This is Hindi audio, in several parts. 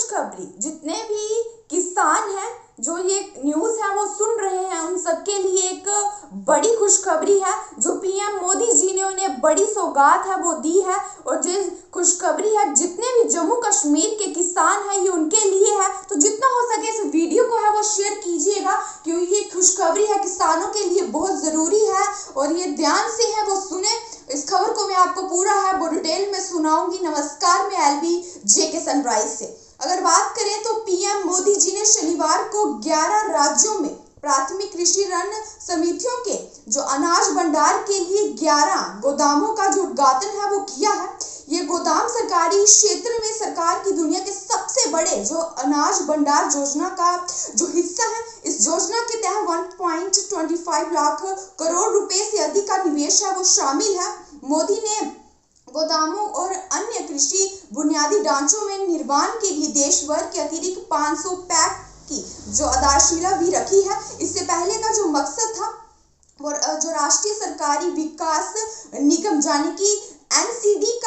खुशखबरी जितने भी किसान हैं जो ये न्यूज़ है वो सुन रहे हैं उन सबके लिए एक बड़ी खुशखबरी है। जो पीएम मोदी जी ने उन्हें बड़ी सौगात है वो दी है। और जो खुशखबरी है जितने भी जम्मू कश्मीर के किसान हैं ये उनके लिए है। तो जितना हो सके इस वीडियो को है वो शेयर कीजिएगा क्योंकि ये खुशखबरी है किसानों के लिए बहुत ज़रूरी है और ये ध्यान से है वो सुने। इस खबर को मैं आपको पूरा है वो डिटेल में सुनाऊंगी। नमस्कार, मैं एलबी जेके सनराइज से। अगर बात करें तो पीएम मोदी जी ने शनिवार को 11 राज्यों में प्राथमिक कृषि ऋण समितियों के जो अनाज भंडार के लिए 11 गोदामों का जो उद्घाटन है वो किया है। ये गोदाम सरकारी क्षेत्र में सरकार की दुनिया के सबसे बड़े जो अनाज भंडार योजना का जो हिस्सा है। इस योजना के तहत 1.25 लाख करोड़ रुपए से अधिक का निवेश है वो शामिल है। मोदी ने गोदामों और अन्य कृषि बुनियादी ढांचों में निर्माण के लिए देश भर के अतिरिक्त 500 पैक की जो आधारशिला भी रखी है। इससे पहले का जो मकसद था वो जो राष्ट्रीय सरकारी विकास निगम यानी कि एनसीडी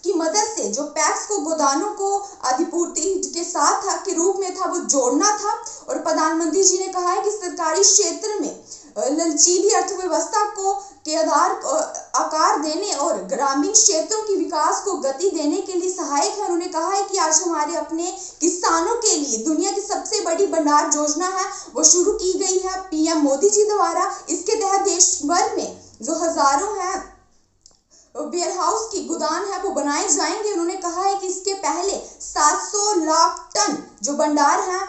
की मदद से जो पैक्स को गोदामों को आपूर्ति के साथ के रूप में था वो जोड़ना था। और प्रधानमंत्री जी ने कहा है कि सरकारी क्षेत्र में लचीली अर्थव्यवस्था को के आकार देने और ग्रामीण क्षेत्रों के विकास को गति देने के लिए सहायक है। उन्होंने कहा है कि आज हमारे अपने किसानों के लिए दुनिया की सबसे बड़ी भंडार योजना है वो शुरू की गई है पीएम मोदी जी द्वारा। इसके तहत देश भर में जो हजारों है वेयर हाउस की गोदाम है वो बनाए जाएंगे। उन्होंने कहा है कि इसके पहले 700 लाख टन जो भंडार है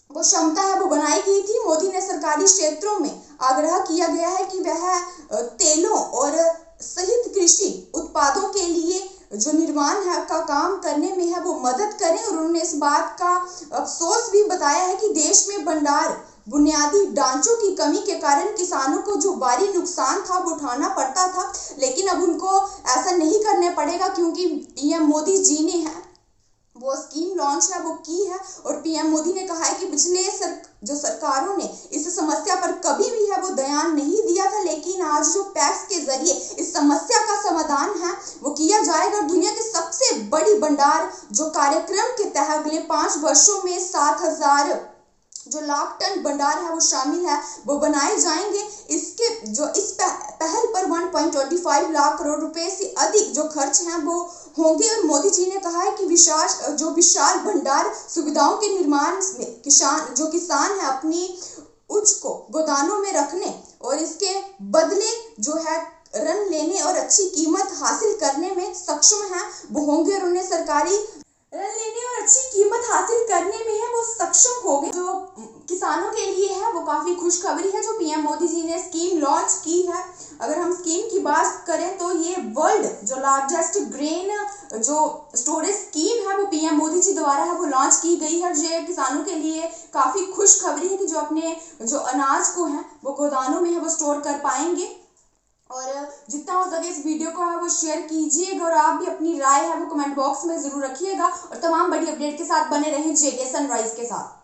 वो क्षमता है वो बनाई गई थी। मोदी ने सरकारी क्षेत्रों में आग्रह किया गया है कि वह तेलों और सहित कृषि उत्पादों के लिए जो निर्माण है का काम करने में है वो मदद करें। और उन्होंने इस बात का अफसोस भी बताया है कि देश में भंडार बुनियादी ढांचों की कमी के कारण किसानों को जो भारी नुकसान था वो उठाना पड़ता था, लेकिन अब उनको ऐसा नहीं करना पड़ेगा क्योंकि पीएम मोदी जी ने है वो स्कीम लॉन्च है वो की है। और पीएम मोदी ने कहा है कि पिछले जो सरकारों ने इस समस्या पर कभी भी है वो ध्यान नहीं दिया था, लेकिन आज जो पैक्स के जरिए इस समस्या का समाधान है वो किया जाएगा। दुनिया की सबसे बड़ी भंडार जो कार्यक्रम के तहत अगले 5 वर्षों में 7,000 जो लाख टन भंडार है वो शामिल है वो बनाए जाएंगे। इसके जो इस पहल पर 1.25 लाख करोड़ रुपए से अधिक जो खर्च हैं वो होंगे। और मोदी जी ने कहा है कि विशाल भंडार सुविधाओं के निर्माण में किसान है अपनी उपज को गोदामों में रखने और इसके बदले जो है ऋण लेने और अच्छी कीमत हासिल करने में सक्षम है वो होंगे। और उन्हें सरकारी ऋण लेने और अच्छी कीमत हासिल करने में है वो सक्षम हो गए। जो किसानों के लिए है वो काफी खुशखबरी है जो पीएम मोदी जी ने स्कीम लॉन्च की है। अगर हम स्कीम की बात करें तो ये वर्ल्ड जो लार्जेस्ट ग्रेन जो स्टोरेज स्कीम है वो पीएम मोदी जी द्वारा है वो लॉन्च की गई है। जो किसानों के लिए काफी खुशखबरी है कि जो अपने जो अनाज को है वो गोदामों में है वो स्टोर कर पाएंगे। और जितना हो सके इस वीडियो को है वो शेयर कीजिएगा और आप भी अपनी राय है वो कमेंट बॉक्स में जरूर रखिएगा। और तमाम बड़ी अपडेट के साथ बने रहें जेके सनराइज के साथ।